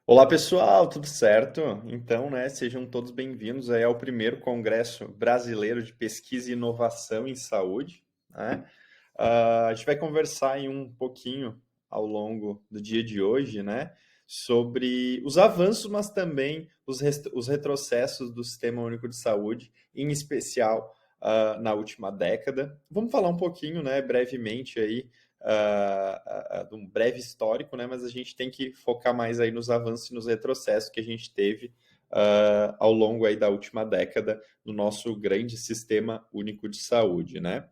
Olá pessoal, tudo certo? Então, né, sejam todos bem-vindos aí ao primeiro Congresso Brasileiro de Pesquisa e Inovação em Saúde, né? A gente vai conversar aí um pouquinho ao longo do dia de hoje, né, sobre os avanços, mas também os retrocessos do Sistema Único de Saúde, em especial na última década. Vamos falar um pouquinho, né, brevemente aí de um breve histórico, né, mas a gente tem que focar mais aí nos avanços e nos retrocessos que a gente teve ao longo aí da última década no nosso grande Sistema Único de Saúde, né?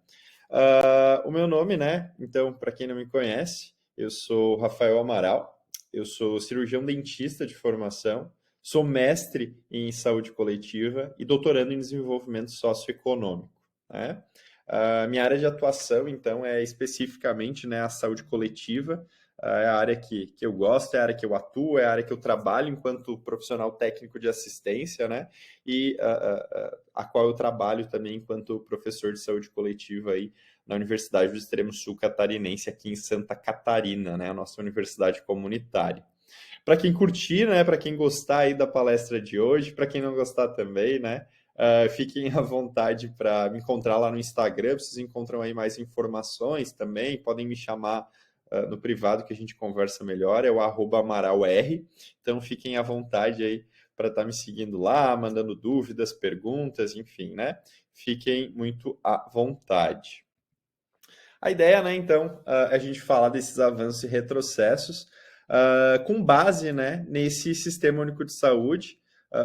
O meu nome, né? Então, para quem não me conhece, eu sou Rafael Amaral, eu sou cirurgião dentista de formação, sou mestre em saúde coletiva e doutorando em desenvolvimento socioeconômico, né? A minha área de atuação, então, é especificamente, né, a saúde coletiva, é a área que eu gosto, é a área que eu atuo, é a área que eu trabalho enquanto profissional técnico de assistência, né? E a qual eu trabalho também enquanto professor de saúde coletiva aí na Universidade do Extremo Sul Catarinense, aqui em Santa Catarina, né? A nossa universidade comunitária. Para quem curtir, né? Para quem gostar aí da palestra de hoje, para quem não gostar também, né? Fiquem à vontade para me encontrar lá no Instagram, vocês encontram aí mais informações também, podem me chamar no privado que a gente conversa melhor, é o @amaralr, então fiquem à vontade aí para estar me seguindo lá, mandando dúvidas, perguntas, enfim, né? Fiquem muito à vontade. A ideia, né, então, é a gente falar desses avanços e retrocessos com base, né, nesse Sistema Único de Saúde,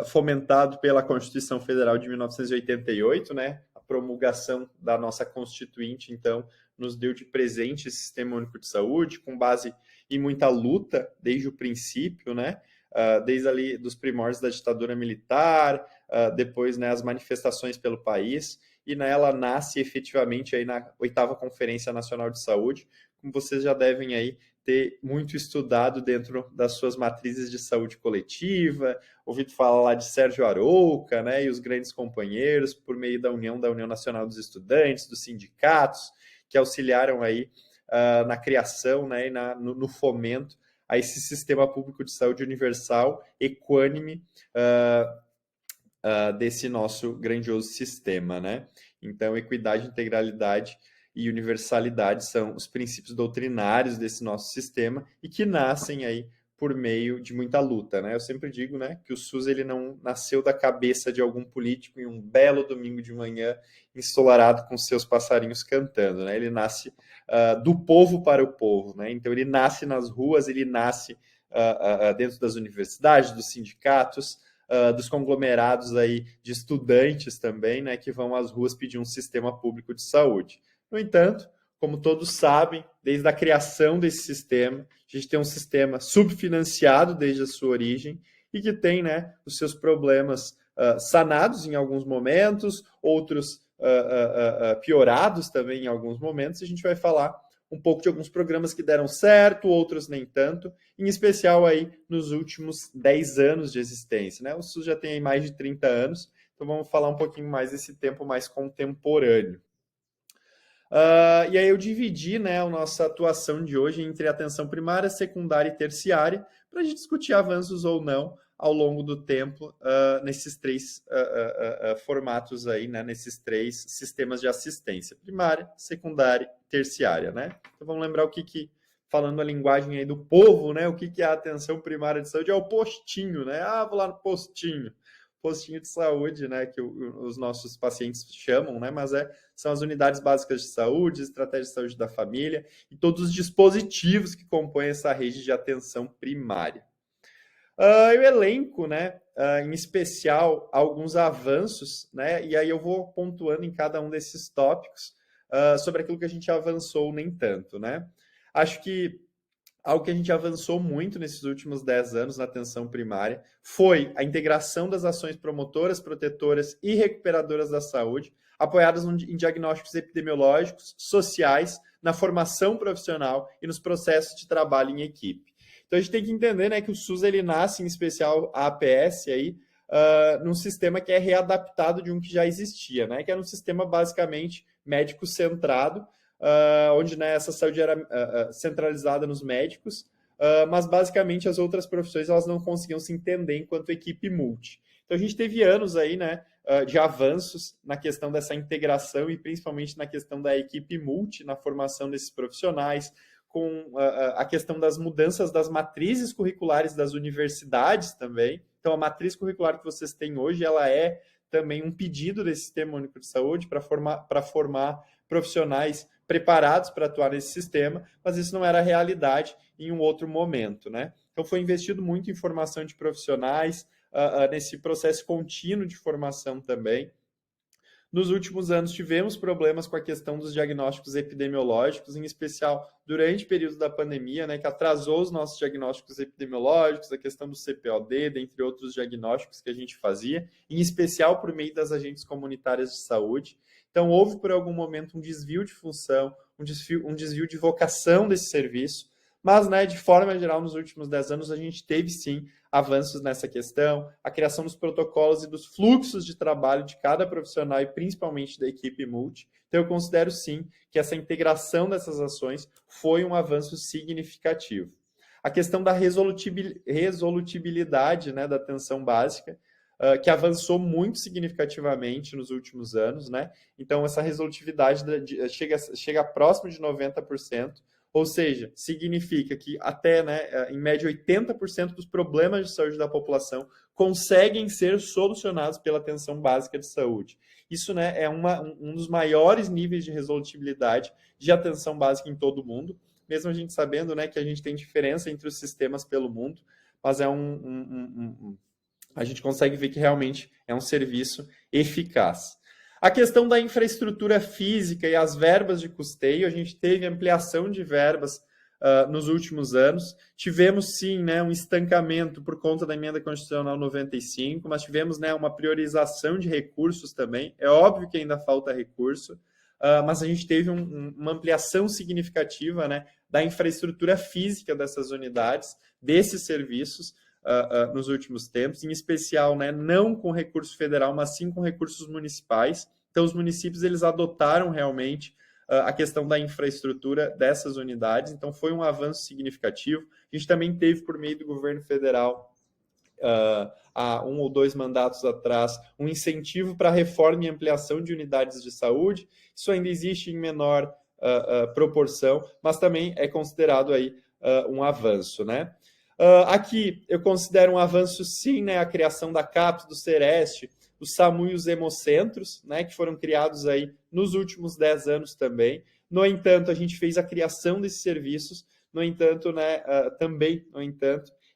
fomentado pela Constituição Federal de 1988, né, a promulgação da nossa Constituinte, então, nos deu de presente esse Sistema Único de Saúde, com base em muita luta desde o princípio, né, desde ali dos primórdios da ditadura militar, depois, né, as manifestações pelo país, e nela nasce efetivamente aí na 8ª Conferência Nacional de Saúde, como vocês já devem aí ter muito estudado dentro das suas matrizes de saúde coletiva, ouvido falar lá de Sérgio Arouca, né, e os grandes companheiros, por meio da União Nacional dos Estudantes, dos sindicatos, que auxiliaram aí na criação, né, e no fomento a esse sistema público de saúde universal, equânime, desse nosso grandioso sistema, né? Então, equidade, integralidade e universalidade são os princípios doutrinários desse nosso sistema e que nascem aí por meio de muita luta, né? Eu sempre digo, né, que o SUS ele não nasceu da cabeça de algum político em um belo domingo de manhã ensolarado com seus passarinhos cantando, né? Ele nasce do povo para o povo, né? Então ele nasce nas ruas, ele nasce dentro das universidades, dos sindicatos, dos conglomerados aí de estudantes também, né, que vão às ruas pedir um sistema público de saúde. No entanto, como todos sabem, desde a criação desse sistema, a gente tem um sistema subfinanciado desde a sua origem e que tem, né, os seus problemas sanados em alguns momentos, outros piorados também em alguns momentos. A gente vai falar um pouco de alguns programas que deram certo, outros nem tanto, em especial aí nos últimos 10 anos de existência, né? O SUS já tem aí mais de 30 anos, então vamos falar um pouquinho mais desse tempo mais contemporâneo. E aí eu dividi, né, a nossa atuação de hoje entre atenção primária, secundária e terciária, para a gente discutir avanços ou não ao longo do tempo nesses três formatos aí, né, nesses três sistemas de assistência, primária, secundária e terciária, né? Então vamos lembrar falando a linguagem aí do povo, né, o que é a atenção primária de saúde? É o postinho, né? Ah, vou lá no postinho de saúde, né, que os nossos pacientes chamam, né, mas são as unidades básicas de saúde, estratégia de saúde da família e todos os dispositivos que compõem essa rede de atenção primária. Eu elenco, né, em especial, alguns avanços, né, e aí eu vou pontuando em cada um desses tópicos sobre aquilo que a gente avançou nem tanto, né. Acho que algo que a gente avançou muito nesses últimos 10 anos na atenção primária foi a integração das ações promotoras, protetoras e recuperadoras da saúde, apoiadas em diagnósticos epidemiológicos, sociais, na formação profissional e nos processos de trabalho em equipe. Então a gente tem que entender, né, que o SUS ele nasce, em especial a APS, aí, num sistema que é readaptado de um que já existia, né, que era um sistema basicamente médico-centrado, onde, né, essa saúde era centralizada nos médicos, mas basicamente as outras profissões elas não conseguiam se entender enquanto equipe multi. Então a gente teve anos aí, né, de avanços na questão dessa integração e principalmente na questão da equipe multi, na formação desses profissionais, com a questão das mudanças das matrizes curriculares das universidades também. Então, a matriz curricular que vocês têm hoje, ela é também um pedido desse Sistema Único de Saúde para formar profissionais preparados para atuar nesse sistema, mas isso não era realidade em um outro momento, né? Então, foi investido muito em formação de profissionais, nesse processo contínuo de formação também. Nos últimos anos, tivemos problemas com a questão dos diagnósticos epidemiológicos, em especial durante o período da pandemia, né, que atrasou os nossos diagnósticos epidemiológicos, a questão do CPOD, dentre outros diagnósticos que a gente fazia, em especial por meio das agentes comunitárias de saúde. Então, houve por algum momento um desvio de função, um desvio de vocação desse serviço, mas, né, de forma geral, nos últimos 10 anos, a gente teve, sim, avanços nessa questão, a criação dos protocolos e dos fluxos de trabalho de cada profissional e principalmente da equipe multi. Então, eu considero, sim, que essa integração dessas ações foi um avanço significativo. A questão da resolutibilidade, né, da atenção básica, que avançou muito significativamente nos últimos anos, né? Então, essa resolutividade chega próximo de 90%. Ou seja, significa que até, né, em média, 80% dos problemas de saúde da população conseguem ser solucionados pela atenção básica de saúde. Isso, né, é um dos maiores níveis de resolutibilidade de atenção básica em todo o mundo, mesmo a gente sabendo, né, que a gente tem diferença entre os sistemas pelo mundo, mas a gente consegue ver que realmente é um serviço eficaz. A questão da infraestrutura física e as verbas de custeio, a gente teve ampliação de verbas nos últimos anos. Tivemos, sim, né, um estancamento por conta da Emenda Constitucional 95, mas tivemos, né, uma priorização de recursos também. É óbvio que ainda falta recurso, mas a gente teve uma ampliação significativa, né, da infraestrutura física dessas unidades, desses serviços, nos últimos tempos, em especial, né, não com recurso federal, mas sim com recursos municipais. Então, os municípios eles adotaram realmente a questão da infraestrutura dessas unidades, então foi um avanço significativo. A gente também teve, por meio do governo federal, há 1 ou 2 mandatos atrás, um incentivo para a reforma e ampliação de unidades de saúde. Isso ainda existe em menor proporção, mas também é considerado aí um avanço, né? Aqui eu considero um avanço, sim, né, a criação da CAPES, do Sereste, o SAMU e os hemocentros, né, que foram criados aí nos últimos 10 anos também. No entanto, a gente fez a criação desses serviços, no entanto, né,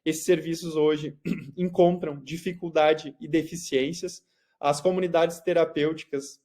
esses serviços hoje encontram dificuldade e deficiências. As comunidades terapêuticas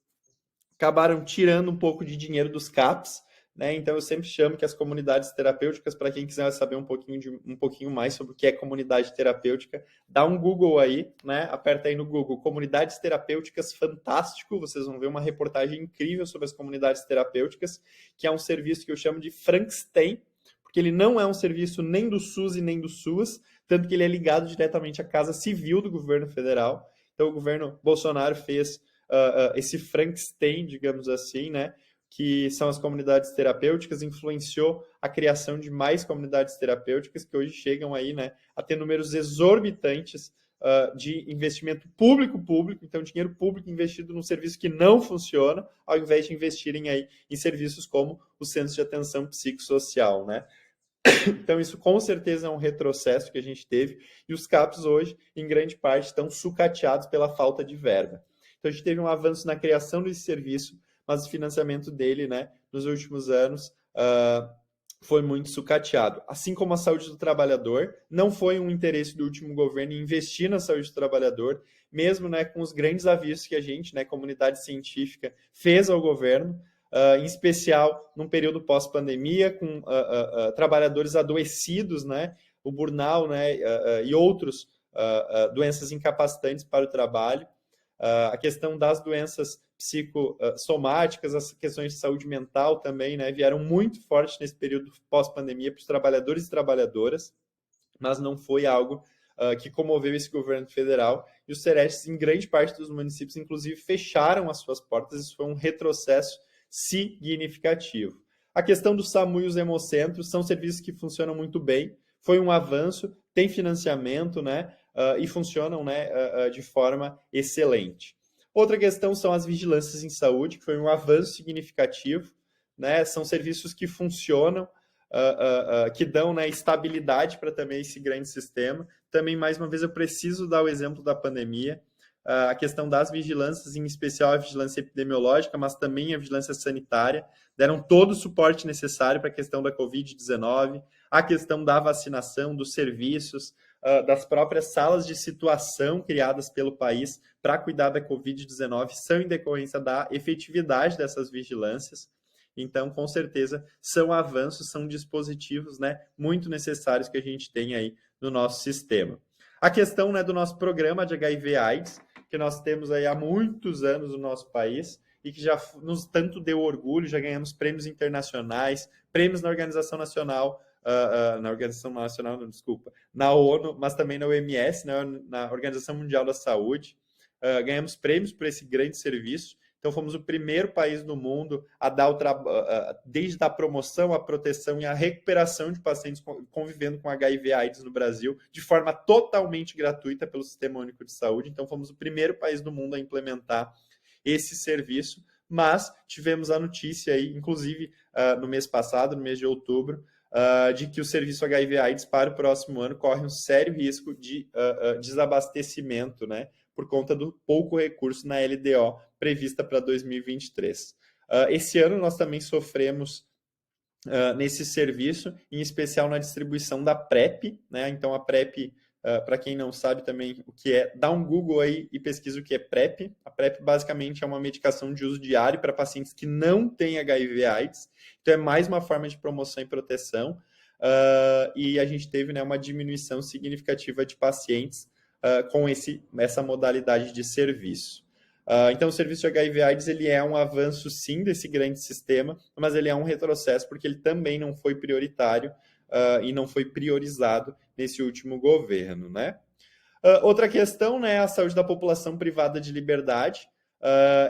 acabaram tirando um pouco de dinheiro dos CAPs, né? Então eu sempre chamo que as comunidades terapêuticas, para quem quiser saber um pouquinho mais sobre o que é comunidade terapêutica, dá um Google aí, né? Aperta aí no Google, comunidades terapêuticas, fantástico, vocês vão ver uma reportagem incrível sobre as comunidades terapêuticas, que é um serviço que eu chamo de Frankenstein, porque ele não é um serviço nem do SUS e nem do SUAS, tanto que ele é ligado diretamente à Casa Civil do governo federal. Então o governo Bolsonaro fez esse Frankenstein, digamos assim, né? Que são as comunidades terapêuticas, influenciou a criação de mais comunidades terapêuticas que hoje chegam aí, né, a ter números exorbitantes de investimento público, então dinheiro público investido num serviço que não funciona, ao invés de investirem aí em serviços como os centros de atenção psicossocial, né? Então isso com certeza é um retrocesso que a gente teve e os CAPs hoje, em grande parte, estão sucateados pela falta de verba. Então a gente teve um avanço na criação desse serviço, mas o financiamento dele, né, nos últimos anos, foi muito sucateado. Assim como a saúde do trabalhador, não foi um interesse do último governo investir na saúde do trabalhador, mesmo, né, com os grandes avisos que a gente, né, comunidade científica, fez ao governo, em especial num período pós-pandemia, com trabalhadores adoecidos, né, o burnout, né, e outros doenças incapacitantes para o trabalho. A questão das doenças psicossomáticas, as questões de saúde mental também, né, vieram muito fortes nesse período pós-pandemia para os trabalhadores e trabalhadoras, mas não foi algo que comoveu esse governo federal, e os Serestes, em grande parte dos municípios, inclusive, fecharam as suas portas. Isso foi um retrocesso significativo. A questão do SAMU e os hemocentros são serviços que funcionam muito bem, foi um avanço, tem financiamento, né? E funcionam, né, de forma excelente. Outra questão são as vigilâncias em saúde, que foi um avanço significativo, né? São serviços que funcionam, que dão, né, estabilidade para também esse grande sistema. Também, mais uma vez, eu preciso dar o exemplo da pandemia, a questão das vigilâncias, em especial a vigilância epidemiológica, mas também a vigilância sanitária, deram todo o suporte necessário para a questão da Covid-19, a questão da vacinação, dos serviços, das próprias salas de situação criadas pelo país para cuidar da Covid-19 são em decorrência da efetividade dessas vigilâncias. Então, com certeza, são avanços, são dispositivos, né, muito necessários que a gente tem aí no nosso sistema. A questão, né, do nosso programa de HIV/AIDS, que nós temos aí há muitos anos no nosso país e que já nos tanto deu orgulho, já ganhamos prêmios internacionais, prêmios na Organização Nacional, na ONU, mas também na OMS, né, na Organização Mundial da Saúde. Ganhamos prêmios por esse grande serviço. Então, fomos o primeiro país no mundo a dar desde a promoção, a proteção e a recuperação de pacientes convivendo com HIV/AIDS no Brasil, de forma totalmente gratuita pelo Sistema Único de Saúde. Então, fomos o primeiro país do mundo a implementar esse serviço, mas tivemos a notícia aí, inclusive no mês passado, no mês de outubro, de que o serviço HIV/AIDS para o próximo ano corre um sério risco de desabastecimento, né, por conta do pouco recurso na LDO prevista para 2023. Esse ano nós também sofremos nesse serviço, em especial na distribuição da PrEP, né? Então a PrEP, para quem não sabe também o que é, dá um Google aí e pesquisa o que é PrEP. A PrEP basicamente é uma medicação de uso diário para pacientes que não têm HIV/AIDS, então é mais uma forma de promoção e proteção, e a gente teve, né, uma diminuição significativa de pacientes com essa modalidade de serviço. Então, o serviço de HIV/AIDS ele é um avanço, sim, desse grande sistema, mas ele é um retrocesso porque ele também não foi prioritário e não foi priorizado nesse último governo, né? Outra questão, né, a saúde da população privada de liberdade,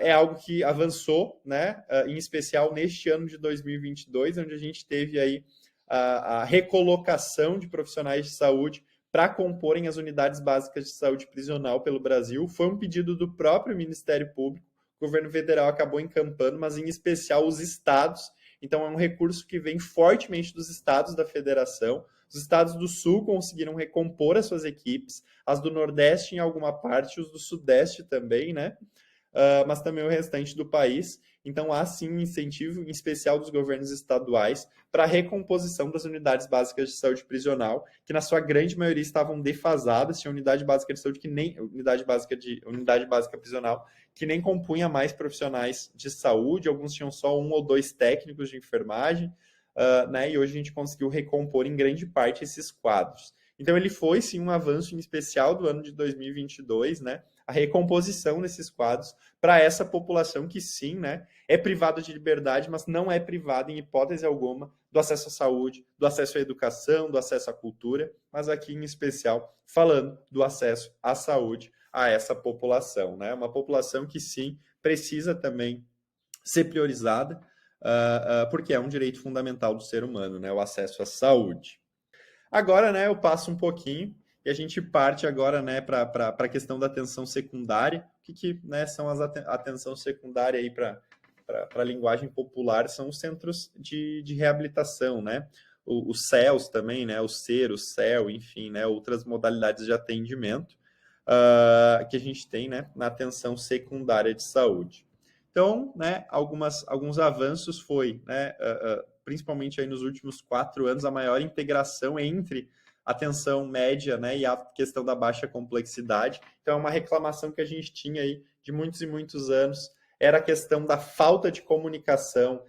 é algo que avançou, né, em especial neste ano de 2022, onde a gente teve aí a recolocação de profissionais de saúde para comporem as unidades básicas de saúde prisional pelo Brasil. Foi um pedido do próprio Ministério Público, o governo federal acabou encampando, mas em especial os estados. Então é um recurso que vem fortemente dos estados da federação. Os estados do Sul conseguiram recompor as suas equipes, as do Nordeste em alguma parte, os do Sudeste também, né? Mas também o restante do país. Então, há sim um incentivo, em especial dos governos estaduais, para a recomposição das unidades básicas de saúde prisional, que na sua grande maioria estavam defasadas, tinha unidade básica de saúde que nem unidade básica prisional, que nem compunha mais profissionais de saúde, alguns tinham só 1 ou 2 técnicos de enfermagem, né? E hoje a gente conseguiu recompor em grande parte esses quadros. Então, ele foi, sim, um avanço em especial do ano de 2022, né? A recomposição desses quadros para essa população que, sim, né, é privada de liberdade, mas não é privada, em hipótese alguma, do acesso à saúde, do acesso à educação, do acesso à cultura, mas aqui, em especial, falando do acesso à saúde a essa população, né? Uma população que, sim, precisa também ser priorizada, porque é um direito fundamental do ser humano, né? O acesso à saúde. Agora, né, eu passo um pouquinho e a gente parte agora, né, para a questão da atenção secundária. O que né, são as atenção secundária aí para a linguagem popular? São os centros de reabilitação, né? Os CELS também, né? O SER, o CEL, enfim, né? Outras modalidades de atendimento que a gente tem, né, na atenção secundária de saúde. Então, né, alguns avanços foi, né, principalmente aí nos últimos 4 anos, a maior integração entre a atenção média, né, e a questão da baixa complexidade. Então, é uma reclamação que a gente tinha aí de muitos e muitos anos, era a questão da falta de comunicação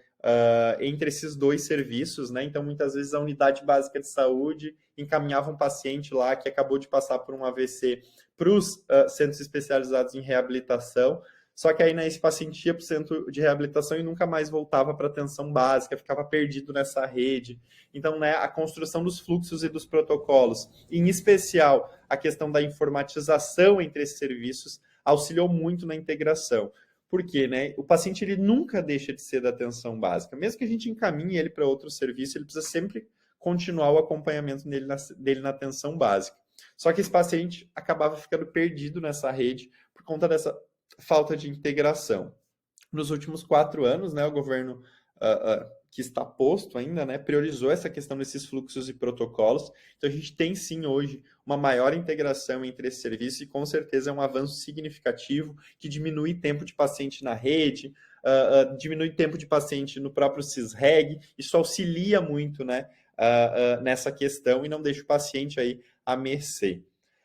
entre esses dois serviços, né? Então, muitas vezes, a unidade básica de saúde encaminhava um paciente lá que acabou de passar por um AVC para os centros especializados em reabilitação, só que aí, né, esse paciente ia para o centro de reabilitação e nunca mais voltava para a atenção básica, ficava perdido nessa rede. Então, né, a construção dos fluxos e dos protocolos, em especial a questão da informatização entre esses serviços, auxiliou muito na integração. Por quê? Né? O paciente ele nunca deixa de ser da atenção básica. Mesmo que a gente encaminhe ele para outro serviço, ele precisa sempre continuar o acompanhamento dele na atenção básica. Só que esse paciente acabava ficando perdido nessa rede por conta dessa falta de integração. Nos últimos 4 anos, né, o governo que está posto ainda, né, priorizou essa questão desses fluxos e protocolos. Então, a gente tem sim hoje uma maior integração entre esses serviços e com certeza é um avanço significativo que diminui tempo de paciente na rede, diminui tempo de paciente no próprio CISREG. Isso auxilia muito, né, nessa questão e não deixa o paciente aí à mercê.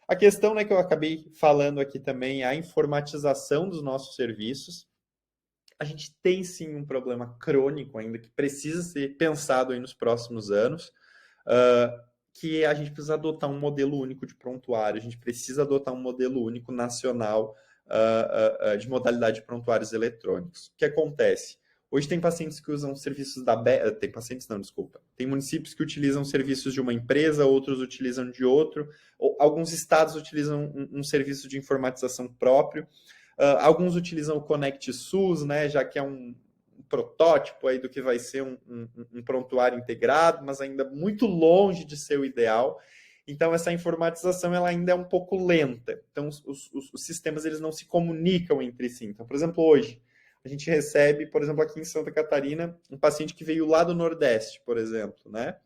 A questão, né, que eu acabei falando aqui também é a informatização dos nossos serviços. A gente tem sim um problema crônico ainda que precisa ser pensado aí nos próximos anos, que a gente precisa adotar um modelo único de prontuário, a gente precisa adotar um modelo único nacional de modalidade de prontuários eletrônicos. O que acontece? Hoje tem pacientes que usam serviços da tem pacientes não, desculpa. Tem municípios que utilizam serviços de uma empresa, outros utilizam de outro, alguns estados utilizam um serviço de informatização próprio. Alguns utilizam o Connect SUS, né, já que é um protótipo aí do que vai ser um prontuário integrado, mas ainda muito longe de ser o ideal. Então, essa informatização ela ainda é um pouco lenta. Então, os sistemas eles não se comunicam entre si. Então, por exemplo, hoje, a gente recebe, por exemplo, aqui em Santa Catarina, um paciente que veio lá do Nordeste, por exemplo, né?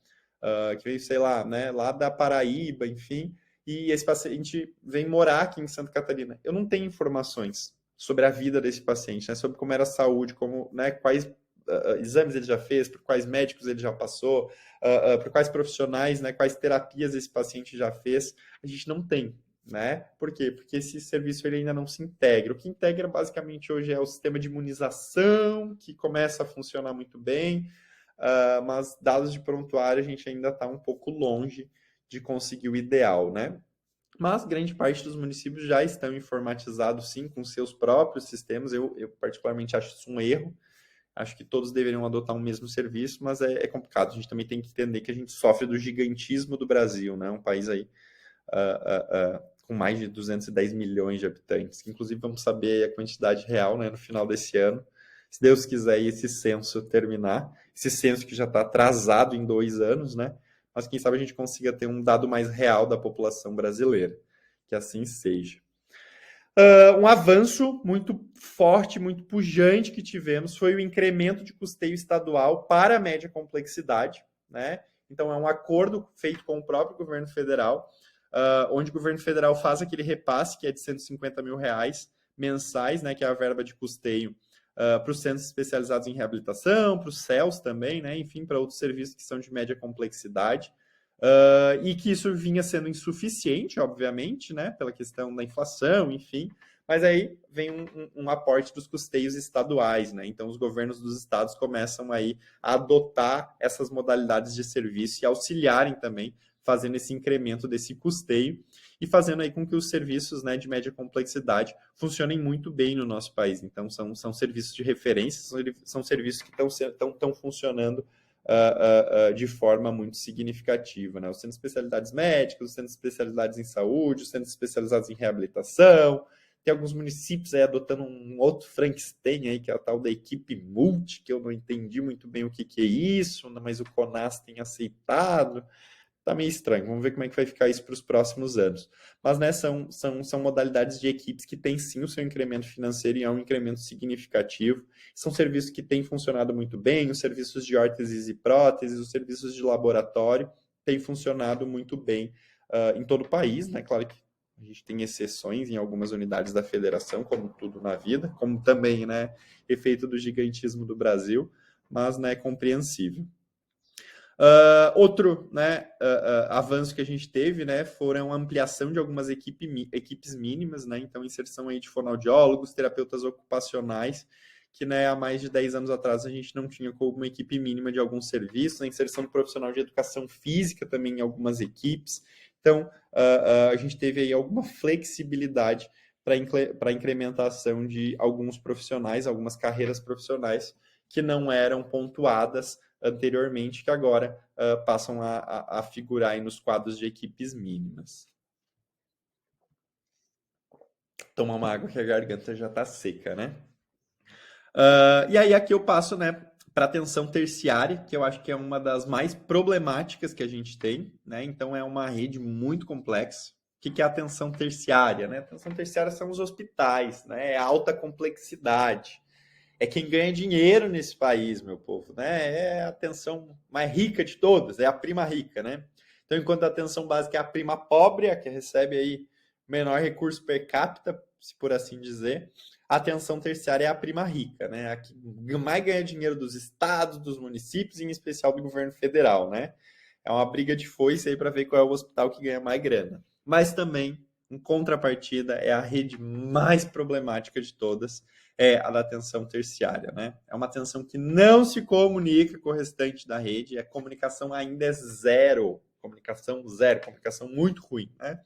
Que veio, sei lá, né, lá da Paraíba, enfim, e esse paciente vem morar aqui em Santa Catarina. Eu não tenho informações sobre a vida desse paciente, né, sobre como era a saúde, como, né, quais exames ele já fez, por quais médicos ele já passou, por quais profissionais, né, quais terapias esse paciente já fez. A gente não tem. Né? Por quê? Porque esse serviço ele ainda não se integra. O que integra basicamente hoje é o sistema de imunização, que começa a funcionar muito bem, mas dados de prontuário a gente ainda está um pouco longe de conseguir o ideal, né? Mas grande parte dos municípios já estão informatizados, sim, com seus próprios sistemas. Eu particularmente acho isso um erro. Acho que todos deveriam adotar o mesmo serviço, mas é complicado. A gente também tem que entender que a gente sofre do gigantismo do Brasil, né? Um país aí com mais de 210 milhões de habitantes. Inclusive, vamos saber a quantidade real, né, no final desse ano. Se Deus quiser esse censo terminar, esse censo que já está atrasado em 2 anos, né? Mas quem sabe a gente consiga ter um dado mais real da população brasileira. Que assim seja. Um avanço muito forte, muito pujante que tivemos foi o incremento de custeio estadual para a média complexidade, né? Então, é um acordo feito com o próprio governo federal, onde o governo federal faz aquele repasse, que é de 150 mil reais mensais, né, que é a verba de custeio para os centros especializados em reabilitação, para os CELS também, né, enfim, para outros serviços que são de média complexidade. E que isso vinha sendo insuficiente, obviamente, né, pela questão da inflação, enfim, mas aí vem um aporte dos custeios estaduais, né, então os governos dos estados começam aí a adotar essas modalidades de serviço e auxiliarem também, fazendo esse incremento desse custeio e fazendo aí com que os serviços, né, de média complexidade funcionem muito bem no nosso país. Então, são serviços de referência, são serviços que estão funcionando de forma muito significativa. Né? Os centros de especialidades médicas, os centros de especialidades em saúde, os centros especializados em reabilitação. Tem alguns municípios aí adotando um outro Frankenstein aí, que é a tal da equipe multi, que eu não entendi muito bem o que é isso, mas o CONAS tem aceitado. Tá meio estranho, vamos ver como é que vai ficar isso para os próximos anos. Mas, né, são modalidades de equipes que têm sim o seu incremento financeiro e é um incremento significativo. São serviços que têm funcionado muito bem, os serviços de órteses e próteses, os serviços de laboratório têm funcionado muito bem em todo o país, né? Claro que a gente tem exceções em algumas unidades da federação, como tudo na vida, como também, né, efeito do gigantismo do Brasil, mas, né, é compreensível. Outro, né, avanço que a gente teve, né, foram a ampliação de algumas equipes mínimas, né, então inserção aí de fonoaudiólogos, terapeutas ocupacionais, que, né, há mais de 10 anos atrás a gente não tinha como uma equipe mínima de alguns serviços, a inserção do profissional de educação física também em algumas equipes, então a gente teve aí alguma flexibilidade para incrementação de alguns profissionais, algumas carreiras profissionais que não eram pontuadas anteriormente, que agora passam a figurar aí nos quadros de equipes mínimas. Tomar uma água que a garganta já está seca, né? E aí aqui eu passo, né, para atenção terciária, que eu acho que é uma das mais problemáticas que a gente tem, né? Então é uma rede muito complexa. O que é a atenção terciária, né? A atenção terciária são os hospitais, né? É alta complexidade. É quem ganha dinheiro nesse país, meu povo, né? É a atenção mais rica de todas, é a prima rica, né? Então, enquanto a atenção básica é a prima pobre, a que recebe aí menor recurso per capita, se por assim dizer, a atenção terciária é a prima rica, né? A que mais ganha dinheiro dos estados, dos municípios, e em especial do governo federal, né? É uma briga de foice aí para ver qual é o hospital que ganha mais grana. Mas também, em contrapartida, é a rede mais problemática de todas, é a da atenção terciária, né? É uma atenção que não se comunica com o restante da rede, a comunicação ainda é zero, comunicação muito ruim, né?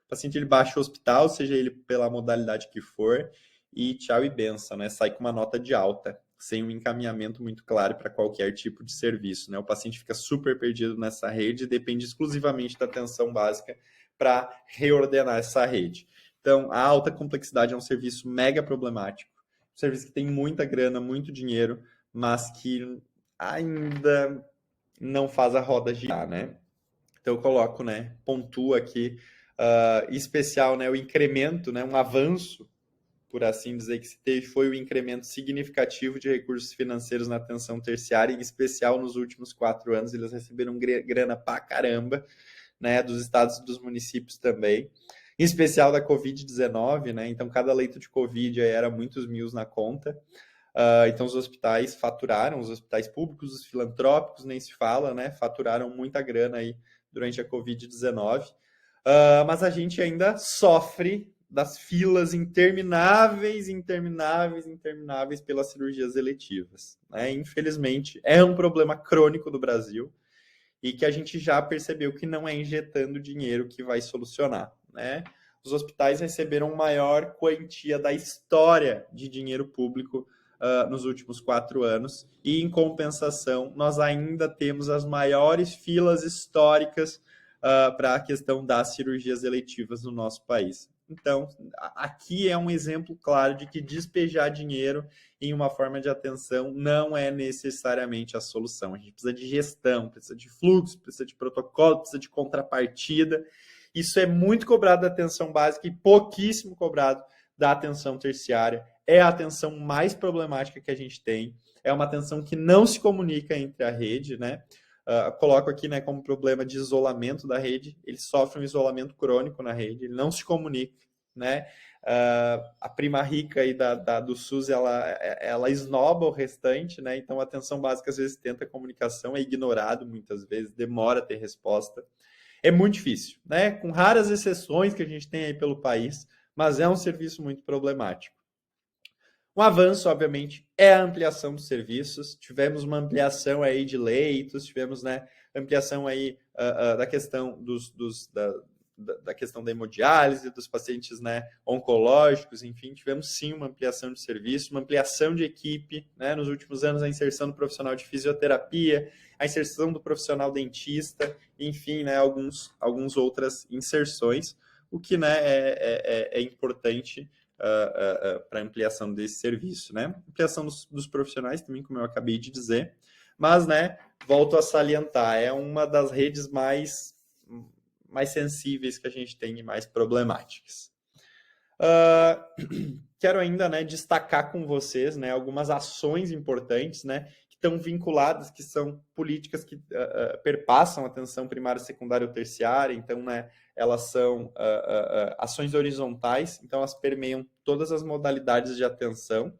O paciente ele baixa o hospital, seja ele pela modalidade que for, e tchau e benção, né? Sai com uma nota de alta, sem um encaminhamento muito claro para qualquer tipo de serviço, né? O paciente fica super perdido nessa rede e depende exclusivamente da atenção básica para reordenar essa rede. Então, a alta complexidade é um serviço mega problemático, um serviço que tem muita grana, muito dinheiro, mas que ainda não faz a roda girar, né? Então eu coloco, né, pontuo aqui, especial, né, o incremento, né, um avanço, por assim dizer, que se teve foi o incremento significativo de recursos financeiros na atenção terciária, em especial nos últimos 4 anos, eles receberam grana pra caramba, né, dos estados e dos municípios também, em especial da Covid-19, né, então cada leito de Covid era muitos mil na conta. Então os hospitais faturaram, os hospitais públicos, os filantrópicos, nem se fala, né? Faturaram muita grana aí durante a Covid-19. Mas a gente ainda sofre das filas intermináveis pelas cirurgias eletivas, né? Infelizmente, é um problema crônico do Brasil e que a gente já percebeu que não é injetando dinheiro que vai solucionar, né? Os hospitais receberam a maior quantia da história de dinheiro público nos últimos 4 anos, e em compensação, nós ainda temos as maiores filas históricas para a questão das cirurgias eletivas no nosso país. Então, aqui é um exemplo claro de que despejar dinheiro em uma forma de atenção não é necessariamente a solução. A gente precisa de gestão, precisa de fluxo, precisa de protocolo, precisa de contrapartida. Isso é muito cobrado da atenção básica e pouquíssimo cobrado da atenção terciária. É a atenção mais problemática que a gente tem. É uma atenção que não se comunica entre a rede, né? Coloco aqui, né, como problema de isolamento da rede. Ele sofre um isolamento crônico na rede, ele não se comunica, né? A prima rica aí do SUS, ela esnoba o restante, né? Então a atenção básica às vezes tenta comunicação, é ignorado muitas vezes, demora a ter resposta. É muito difícil, né? Com raras exceções que a gente tem aí pelo país, mas é um serviço muito problemático. Um avanço, obviamente, é a ampliação dos serviços. Tivemos uma ampliação aí de leitos, tivemos, né, ampliação aí da questão da questão da hemodiálise, dos pacientes, né, oncológicos, enfim, tivemos sim uma ampliação de serviço, uma ampliação de equipe, né, nos últimos anos a inserção do profissional de fisioterapia, a inserção do profissional dentista, enfim, né, algumas outras inserções, o que, né, é importante para ampliação desse serviço, né? Ampliação dos profissionais também, como eu acabei de dizer, mas, né, volto a salientar, é uma das redes mais sensíveis que a gente tem e mais problemáticas. Quero ainda, né, destacar com vocês, né, algumas ações importantes, né, que estão vinculadas, que são políticas que perpassam a atenção primária, secundária ou terciária. Então, né, elas são ações horizontais, então elas permeiam todas as modalidades de atenção,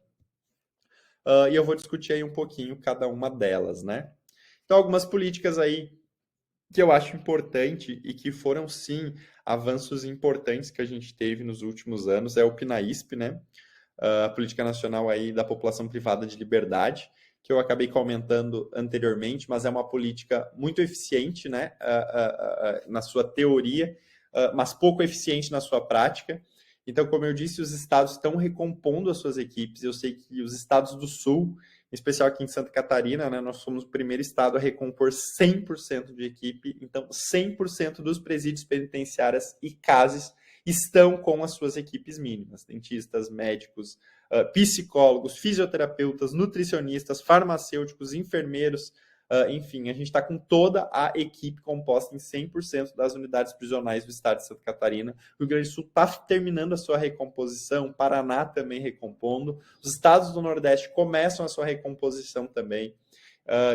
e eu vou discutir aí um pouquinho cada uma delas, né. Então, algumas políticas aí que eu acho importante e que foram, sim, avanços importantes que a gente teve nos últimos anos é o PNAISP, né? A Política Nacional aí da População Privada de Liberdade, que eu acabei comentando anteriormente, mas é uma política muito eficiente, né, na sua teoria, mas pouco eficiente na sua prática. Então, como eu disse, os estados estão recompondo as suas equipes. Eu sei que os estados do Sul, em especial aqui em Santa Catarina, né, nós somos o primeiro estado a recompor 100% de equipe. Então, 100% dos presídios penitenciários e CASES estão com as suas equipes mínimas, dentistas, médicos, psicólogos, fisioterapeutas, nutricionistas, farmacêuticos, enfermeiros, enfim, a gente está com toda a equipe composta em 100% das unidades prisionais do estado de Santa Catarina. O Rio Grande do Sul está terminando a sua recomposição, o Paraná também recompondo, os estados do Nordeste começam a sua recomposição também.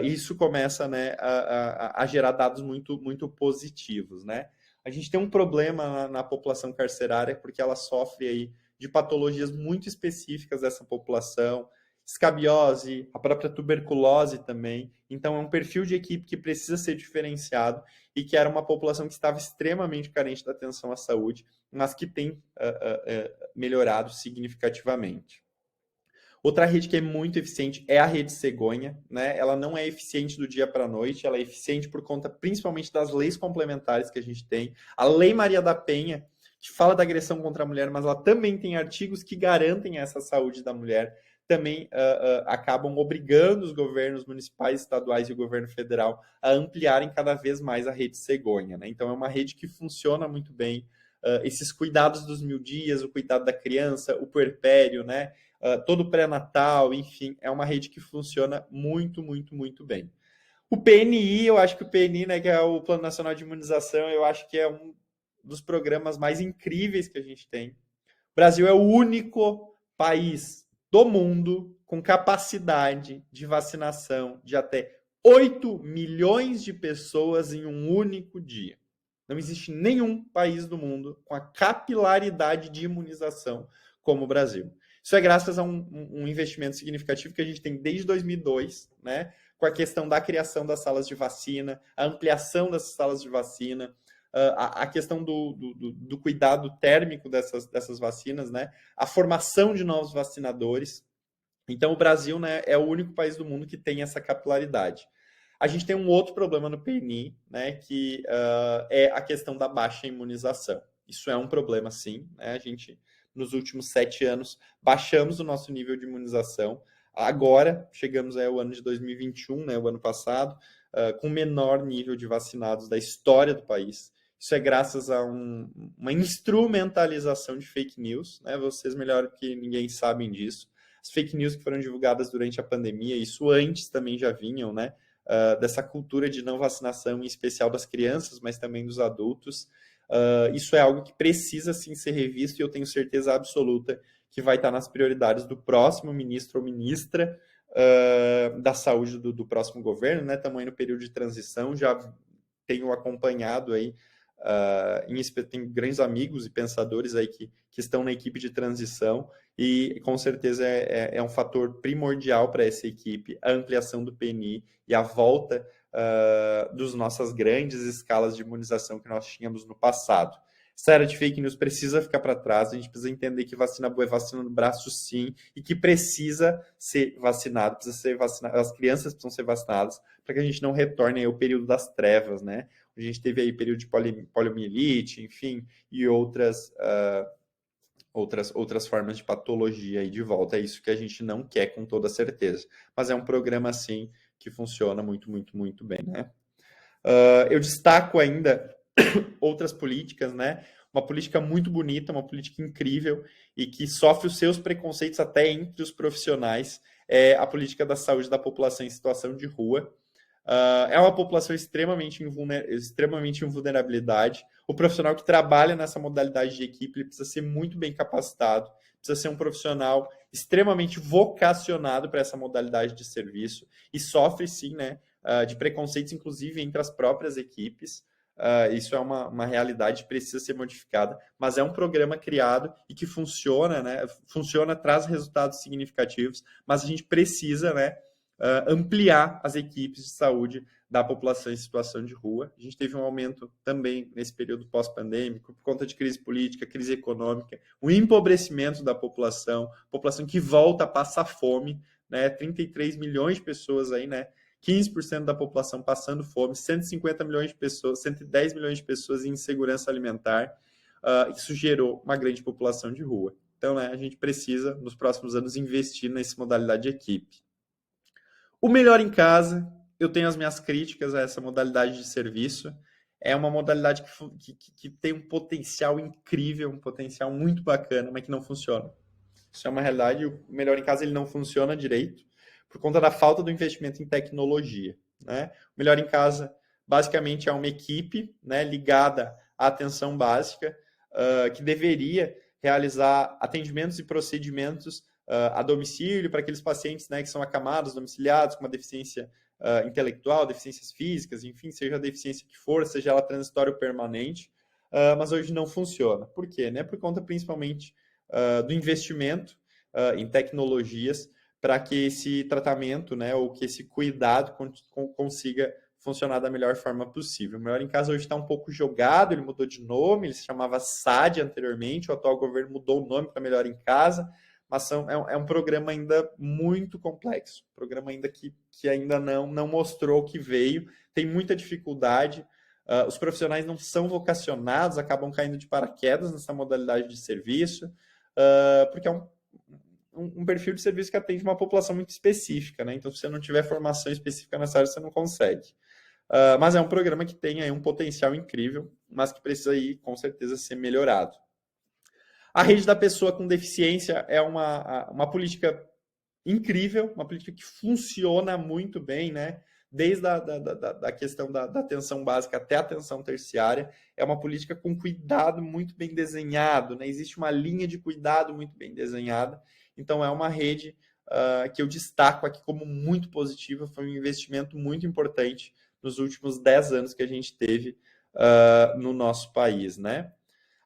Isso começa, né, a gerar dados muito, muito positivos, né? A gente tem um problema na população carcerária porque ela sofre aí de patologias muito específicas dessa população, escabiose, a própria tuberculose também. Então, é um perfil de equipe que precisa ser diferenciado e que era uma população que estava extremamente carente da atenção à saúde, mas que tem melhorado significativamente. Outra rede que é muito eficiente é a rede cegonha, né? Ela não é eficiente do dia para a noite, ela é eficiente por conta principalmente das leis complementares que a gente tem. A Lei Maria da Penha, que fala da agressão contra a mulher, mas ela também tem artigos que garantem essa saúde da mulher, também acabam obrigando os governos municipais, estaduais e o governo federal a ampliarem cada vez mais a rede cegonha, né? Então é uma rede que funciona muito bem. Esses cuidados dos 1000 dias, o cuidado da criança, o puerpério, né? Todo o pré-natal, enfim, é uma rede que funciona muito, muito, muito bem. O PNI, eu acho que o PNI, né, que é o Plano Nacional de Imunização, eu acho que é um dos programas mais incríveis que a gente tem. O Brasil é o único país do mundo com capacidade de vacinação de até 8 milhões de pessoas em um único dia. Não existe nenhum país do mundo com a capilaridade de imunização como o Brasil. Isso é graças a um investimento significativo que a gente tem desde 2002, né? Com a questão da criação das salas de vacina, a ampliação dessas salas de vacina, a questão do cuidado térmico dessas vacinas, né? A formação de novos vacinadores. Então, o Brasil, né, é o único país do mundo que tem essa capilaridade. A gente tem um outro problema no PNI, né, que é a questão da baixa imunização. Isso é um problema, sim, né? A gente, nos últimos 7 anos, baixamos o nosso nível de imunização. Agora, chegamos ao ano de 2021, né, o ano passado, com o menor nível de vacinados da história do país. Isso é graças a uma instrumentalização de fake news, né? Vocês melhor que ninguém sabem disso. As fake news que foram divulgadas durante a pandemia, isso antes também já vinham, né? Dessa cultura de não vacinação, em especial das crianças, mas também dos adultos. Isso é algo que precisa sim ser revisto e eu tenho certeza absoluta que vai estar nas prioridades do próximo ministro ou ministra da saúde do próximo governo, né? Estamos aí no período de transição, já tenho acompanhado aí, tem grandes amigos e pensadores aí que estão na equipe de transição e com certeza é um fator primordial para essa equipe, a ampliação do PNI e a volta das nossas grandes escalas de imunização que nós tínhamos no passado. Essa era de fake news precisa ficar para trás, a gente precisa entender que vacina boa é vacina no braço sim, e que precisa ser vacinado, as crianças precisam ser vacinadas para que a gente não retorne ao período das trevas, né? A gente teve aí período de poliomielite, enfim, e outras formas de patologia aí de volta. É isso que a gente não quer com toda certeza. Mas é um programa, assim, que funciona muito, muito, muito bem, né? Eu destaco ainda outras políticas, né? Uma política muito bonita, uma política incrível e que sofre os seus preconceitos até entre os profissionais, é a política da saúde da população em situação de rua. É uma população extremamente em vulnerabilidade. O profissional que trabalha nessa modalidade de equipe ele precisa ser muito bem capacitado, precisa ser um profissional extremamente vocacionado para essa modalidade de serviço e sofre sim, né, de preconceitos, inclusive entre as próprias equipes. Isso é uma realidade que precisa ser modificada, mas é um programa criado e que funciona, né? Funciona, traz resultados significativos, mas a gente precisa, né, ampliar as equipes de saúde da população em situação de rua. A gente teve um aumento também nesse período pós-pandêmico, por conta de crise política, crise econômica, o empobrecimento da população que volta a passar fome, né? 33 milhões de pessoas aí, né? 15% da população passando fome, 150 milhões de pessoas, 110 milhões de pessoas em insegurança alimentar. Isso gerou uma grande população de rua. Então, né, a gente precisa, nos próximos anos, investir nessa modalidade de equipe. O melhor em casa, eu tenho as minhas críticas a essa modalidade de serviço. É uma modalidade que tem um potencial incrível, um potencial muito bacana, mas que não funciona. Isso é uma realidade. O Melhor em Casa ele não funciona direito por conta da falta do investimento em tecnologia, né? O Melhor em Casa, basicamente, é uma equipe, né, ligada à atenção básica, que deveria realizar atendimentos e procedimentos a domicílio para aqueles pacientes, né, que são acamados, domiciliados, com uma deficiência intelectual, deficiências físicas, enfim, seja a deficiência que for, seja ela transitória ou permanente, mas hoje não funciona. Por quê? Né? Por conta, principalmente, do investimento em tecnologias para que esse tratamento, né, ou que esse cuidado consiga funcionar da melhor forma possível. O Melhor em Casa hoje está um pouco jogado, ele mudou de nome, ele se chamava SAD anteriormente, o atual governo mudou o nome para Melhor em Casa, mas é um programa ainda muito complexo, um programa ainda que ainda não mostrou o que veio, tem muita dificuldade, os profissionais não são vocacionados, acabam caindo de paraquedas nessa modalidade de serviço, porque é um perfil de serviço que atende uma população muito específica, né? Então, se você não tiver formação específica nessa área, você não consegue. Mas é um programa que tem aí um potencial incrível, mas que precisa aí, com certeza, ser melhorado. A rede da pessoa com deficiência é uma política incrível, uma política que funciona muito bem, né? Desde a questão da atenção básica até a atenção terciária. É uma política com cuidado muito bem desenhado, né? Existe uma linha de cuidado muito bem desenhada. Então, é uma rede que eu destaco aqui como muito positiva. Foi um investimento muito importante nos últimos 10 anos que a gente teve no nosso país, né?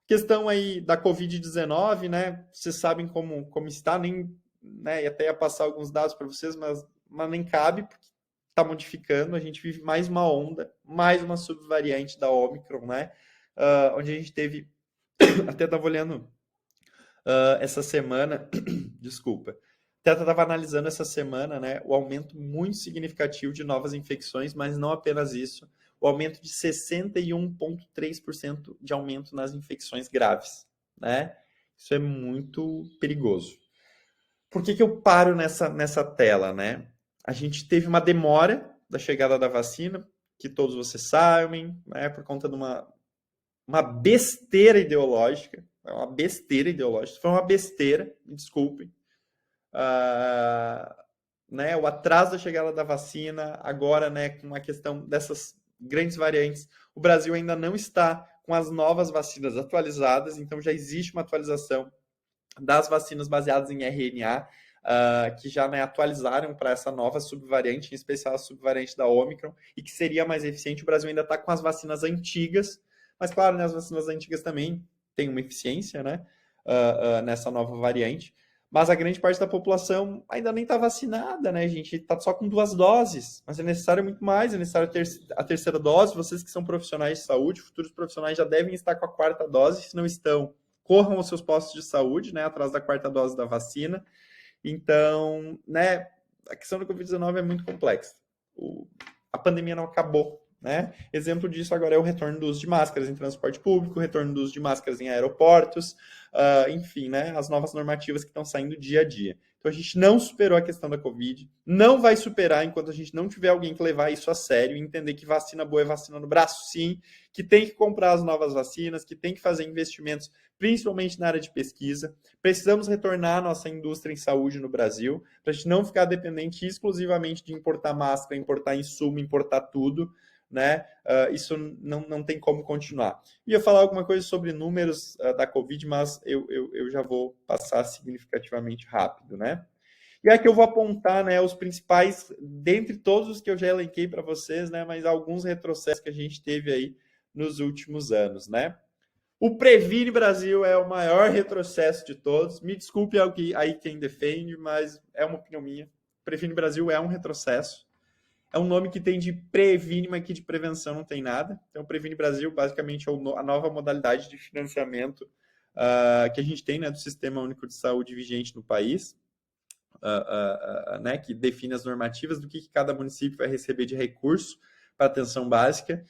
Questão aí da Covid-19, né? Vocês sabem como está, nem, né? E até ia passar alguns dados para vocês, mas nem cabe, porque está modificando. A gente vive mais uma onda, mais uma subvariante da Omicron, né? Onde a gente teve, até estava olhando essa semana, desculpa, até estava analisando essa semana, né? O aumento muito significativo de novas infecções, mas não apenas isso, o aumento de 61,3% de aumento nas infecções graves, né? Isso é muito perigoso. Por que eu paro nessa tela, né? A gente teve uma demora da chegada da vacina, que todos vocês sabem, né? Por conta de uma besteira ideológica. Uma besteira ideológica. Foi uma besteira, me desculpem. Né? O atraso da chegada da vacina, agora, né, com a questão dessas grandes variantes, o Brasil ainda não está com as novas vacinas atualizadas, então já existe uma atualização das vacinas baseadas em RNA, que já, né, atualizaram para essa nova subvariante, em especial a subvariante da Omicron, e que seria mais eficiente. O Brasil ainda está com as vacinas antigas, mas claro, né, as vacinas antigas também têm uma eficiência, né, nessa nova variante, mas a grande parte da população ainda nem está vacinada, né, gente? Está só com 2 doses, mas é necessário muito mais, é necessário a terceira dose. Vocês que são profissionais de saúde, futuros profissionais, já devem estar com a 4ª dose, se não estão, corram aos seus postos de saúde, né, atrás da 4ª dose da vacina. Então, né, a questão da Covid-19 é muito complexa. A pandemia não acabou, né? Exemplo disso agora é o retorno do uso de máscaras em transporte público, o retorno do uso de máscaras em aeroportos, enfim, né, as novas normativas que estão saindo dia a dia. Então a gente não superou a questão da Covid, não vai superar enquanto a gente não tiver alguém que levar isso a sério e entender que vacina boa é vacina no braço, sim, que tem que comprar as novas vacinas, que tem que fazer investimentos, principalmente na área de pesquisa. Precisamos retornar a nossa indústria em saúde no Brasil, para a gente não ficar dependente exclusivamente de importar máscara, importar insumo, importar tudo, né? Isso não tem como continuar. Ia falar alguma coisa sobre números da Covid, mas eu já vou passar significativamente rápido, né? E aqui eu vou apontar, né, os principais, dentre todos os que eu já elenquei para vocês, né, mas alguns retrocessos que a gente teve aí nos últimos anos, né? O Previne Brasil é o maior retrocesso de todos. Me desculpe aí quem defende, mas é uma opinião minha. O Previne Brasil é um retrocesso. É um nome que tem de previne, mas que de prevenção não tem nada. Então, o Previne Brasil, basicamente, é a nova modalidade de financiamento que a gente tem, né, do Sistema Único de Saúde vigente no país, né, que define as normativas do que cada município vai receber de recurso para atenção básica.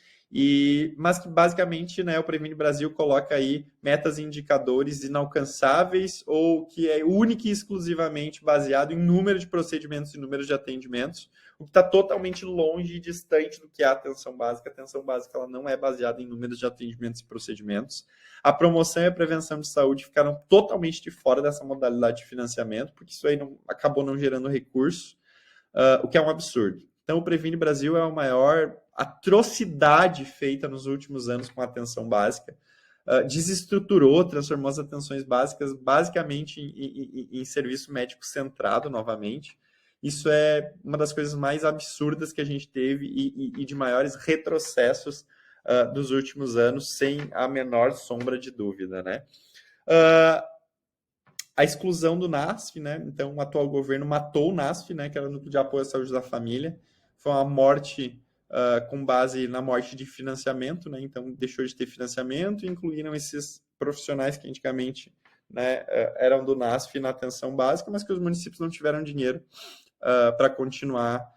Mas que basicamente, né, o Previne Brasil coloca aí metas e indicadores inalcançáveis ou que é única e exclusivamente baseado em número de procedimentos e número de atendimentos, o que está totalmente longe e distante do que é a atenção básica. A atenção básica ela não é baseada em números de atendimentos e procedimentos. A promoção e a prevenção de saúde ficaram totalmente de fora dessa modalidade de financiamento, porque isso aí acabou não gerando recurso, o que é um absurdo. Então, o Previne Brasil é a maior atrocidade feita nos últimos anos com a atenção básica. Desestruturou, transformou as atenções básicas basicamente em serviço médico centrado novamente. Isso é uma das coisas mais absurdas que a gente teve e de maiores retrocessos dos últimos anos, sem a menor sombra de dúvida, né? A exclusão do NASF, né? Então, o atual governo matou o NASF, né? Que era o Núcleo de Apoio à Saúde da Família. Foi uma morte com base na morte de financiamento, né? Então, deixou de ter financiamento e incluíram esses profissionais que antigamente, né, eram do NASF na atenção básica, mas que os municípios não tiveram dinheiro para continuar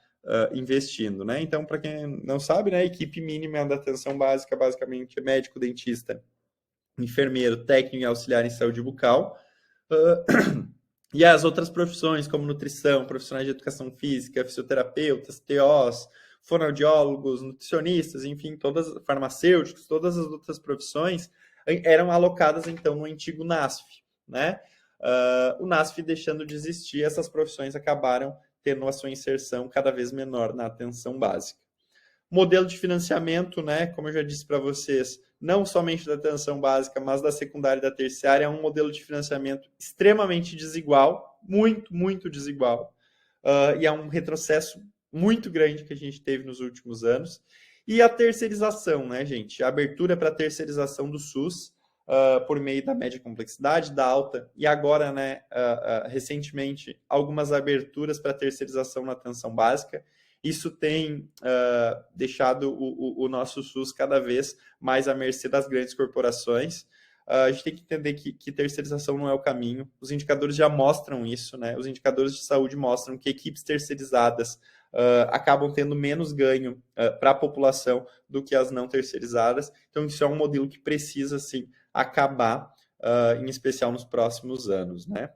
investindo, né? Então, para quem não sabe, né, a equipe mínima da atenção básica basicamente é médico, dentista, enfermeiro, técnico e auxiliar em saúde bucal. E as outras profissões, como nutrição, profissionais de educação física, fisioterapeutas, TOs, fonoaudiólogos, nutricionistas, enfim, todas farmacêuticos, todas as outras profissões eram alocadas, então, no antigo NASF, né? O NASF deixando de existir, essas profissões acabaram tendo a sua inserção cada vez menor na atenção básica. Modelo de financiamento, né, como eu já disse para vocês, não somente da atenção básica, mas da secundária e da terciária, é um modelo de financiamento extremamente desigual, muito desigual, e é um retrocesso muito grande que a gente teve nos últimos anos. E a terceirização, né, gente? A abertura para a terceirização do SUS, por meio da média complexidade, da alta, e agora, né, recentemente, algumas aberturas para terceirização na atenção básica. Isso tem deixado o nosso SUS cada vez mais à mercê das grandes corporações. A gente tem que entender que terceirização não é o caminho. Os indicadores já mostram isso, né? Os indicadores de saúde mostram que equipes terceirizadas acabam tendo menos ganho para a população do que as não terceirizadas. Então, isso é um modelo que precisa, sim, acabar, em especial nos próximos anos, né?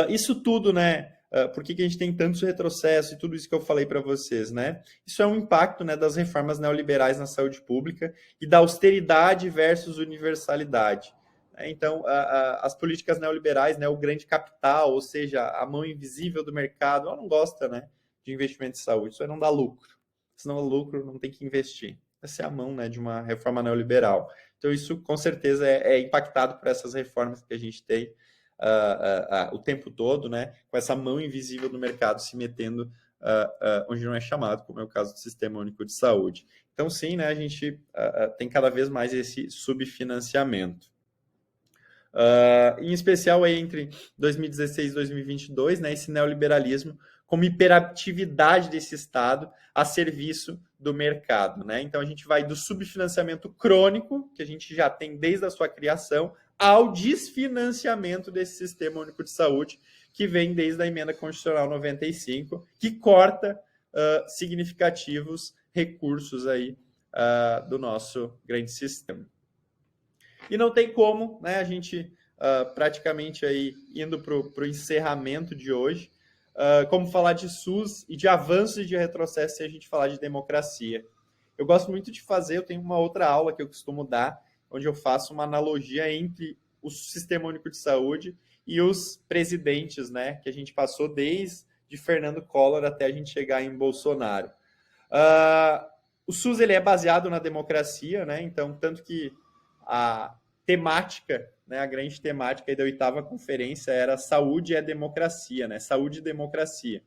Isso tudo, né? Por que a gente tem tanto retrocesso e tudo isso que eu falei para vocês, né? Isso é um impacto, né, das reformas neoliberais na saúde pública e da austeridade versus universalidade. Então, as políticas neoliberais, né, o grande capital, ou seja, a mão invisível do mercado, ela não gosta, né, de investimento em saúde. Isso aí não dá lucro. Se não dá lucro, não tem que investir. Essa é a mão, né, de uma reforma neoliberal. Então, isso com certeza é impactado por essas reformas que a gente tem o tempo todo, né, com essa mão invisível do mercado se metendo onde não é chamado, como é o caso do Sistema Único de Saúde. Então, sim, né, a gente tem cada vez mais esse subfinanciamento. Em especial aí entre 2016 e 2022, né, esse neoliberalismo como hiperatividade desse Estado a serviço do mercado, né? Então a gente vai do subfinanciamento crônico, que a gente já tem desde a sua criação, ao desfinanciamento desse Sistema Único de Saúde, que vem desde a Emenda Constitucional 95, que corta significativos recursos aí do nosso grande sistema. E não tem como, né, a gente praticamente aí indo para o encerramento de hoje, como falar de SUS e de avanço e de retrocesso se a gente falar de democracia. Eu gosto muito de fazer, eu tenho uma outra aula que eu costumo dar, onde eu faço uma analogia entre o Sistema Único de Saúde e os presidentes, né, que a gente passou desde Fernando Collor até a gente chegar em Bolsonaro. O SUS ele é baseado na democracia, né, então tanto que a temática, né, a grande temática aí da 8ª conferência era saúde é democracia, né, saúde e democracia.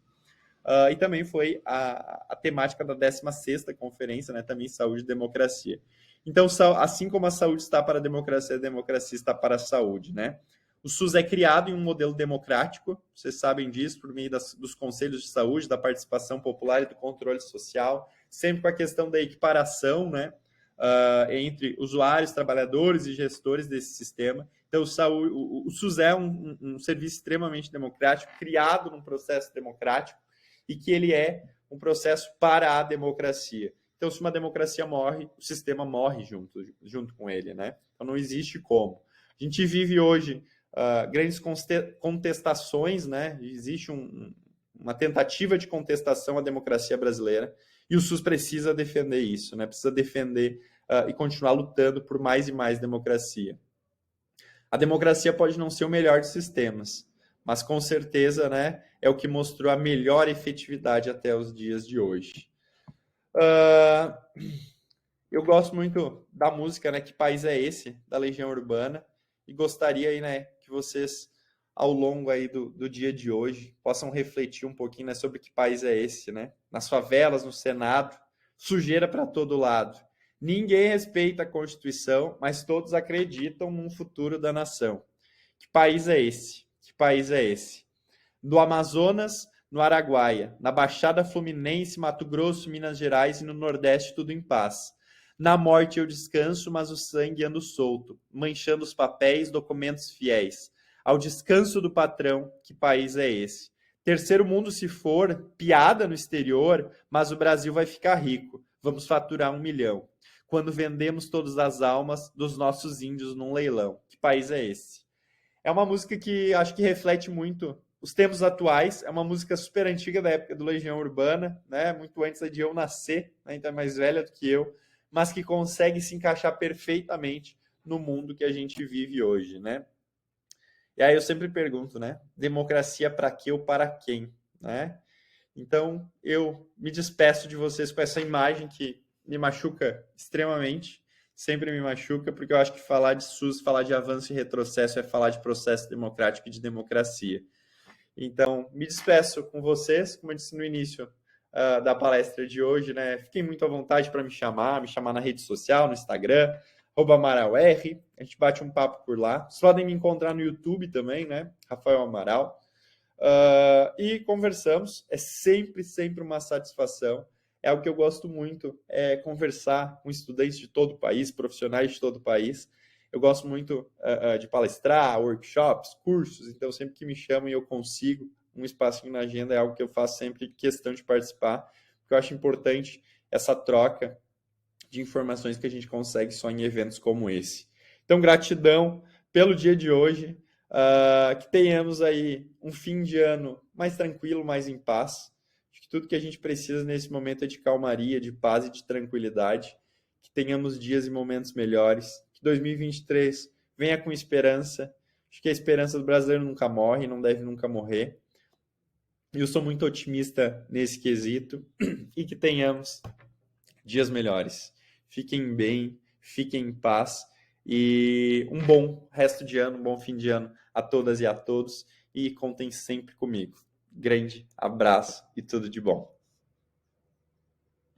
E também foi a temática da 16ª conferência, né, também saúde e democracia. Então, assim como a saúde está para a democracia está para a saúde, né? O SUS é criado em um modelo democrático, vocês sabem disso, por meio dos conselhos de saúde, da participação popular e do controle social, sempre com a questão da equiparação, né, entre usuários, trabalhadores e gestores desse sistema. Então, o SUS é um serviço extremamente democrático, criado num processo democrático, e que ele é um processo para a democracia. Então, se uma democracia morre, o sistema morre junto com ele, né? Então, não existe como. A gente vive hoje grandes contestações, né? Existe uma tentativa de contestação à democracia brasileira, e o SUS precisa defender isso, né? Precisa defender e continuar lutando por mais e mais democracia. A democracia pode não ser o melhor dos sistemas, mas com certeza, né, é o que mostrou a melhor efetividade até os dias de hoje. Eu gosto muito da música, né? Que País é Esse? Da Legião Urbana, e gostaria aí, né, que vocês, ao longo aí do dia de hoje, possam refletir um pouquinho, né, sobre que país é esse, né? Nas favelas, no Senado, sujeira para todo lado. Ninguém respeita a Constituição, mas todos acreditam num futuro da nação. Que país é esse? Que país é esse? No Amazonas, no Araguaia, na Baixada Fluminense, Mato Grosso, Minas Gerais e no Nordeste, tudo em paz. Na morte eu descanso, mas o sangue ando solto, manchando os papéis, documentos fiéis. Ao descanso do patrão, que país é esse? Terceiro mundo se for, piada no exterior, mas o Brasil vai ficar rico. Vamos faturar 1 milhão. Quando vendemos todas as almas dos nossos índios num leilão. Que país é esse? É uma música que acho que reflete muito os tempos atuais. É uma música super antiga da época do Legião Urbana, né? Muito antes de eu nascer, né? Então é mais velha do que eu, mas que consegue se encaixar perfeitamente no mundo que a gente vive hoje, né? E aí eu sempre pergunto, né? Democracia para quê ou para quem, né? Então eu me despeço de vocês com essa imagem que me machuca extremamente, sempre me machuca, porque eu acho que falar de SUS, falar de avanço e retrocesso é falar de processo democrático e de democracia. Então, me despeço com vocês, como eu disse no início da palestra de hoje, né? Fiquem muito à vontade para me chamar na rede social, no Instagram, @AmaralR, a gente bate um papo por lá. Vocês podem me encontrar no YouTube também, né? Rafael Amaral. E conversamos, é sempre uma satisfação. É algo que eu gosto muito, é conversar com estudantes de todo o país, profissionais de todo o país. Eu gosto muito de palestrar, workshops, cursos, então sempre que me chamam e eu consigo um espacinho na agenda, é algo que eu faço sempre questão de participar, porque eu acho importante essa troca de informações que a gente consegue só em eventos como esse. Então, gratidão pelo dia de hoje, que tenhamos aí um fim de ano mais tranquilo, mais em paz. Acho que tudo que a gente precisa nesse momento é de calmaria, de paz e de tranquilidade. Que tenhamos dias e momentos melhores. Que 2023 venha com esperança. Acho que a esperança do brasileiro nunca morre, não deve nunca morrer. E eu sou muito otimista nesse quesito. E que tenhamos dias melhores. Fiquem bem, fiquem em paz e um bom resto de ano, um bom fim de ano a todas e a todos, e contem sempre comigo. Grande abraço e tudo de bom.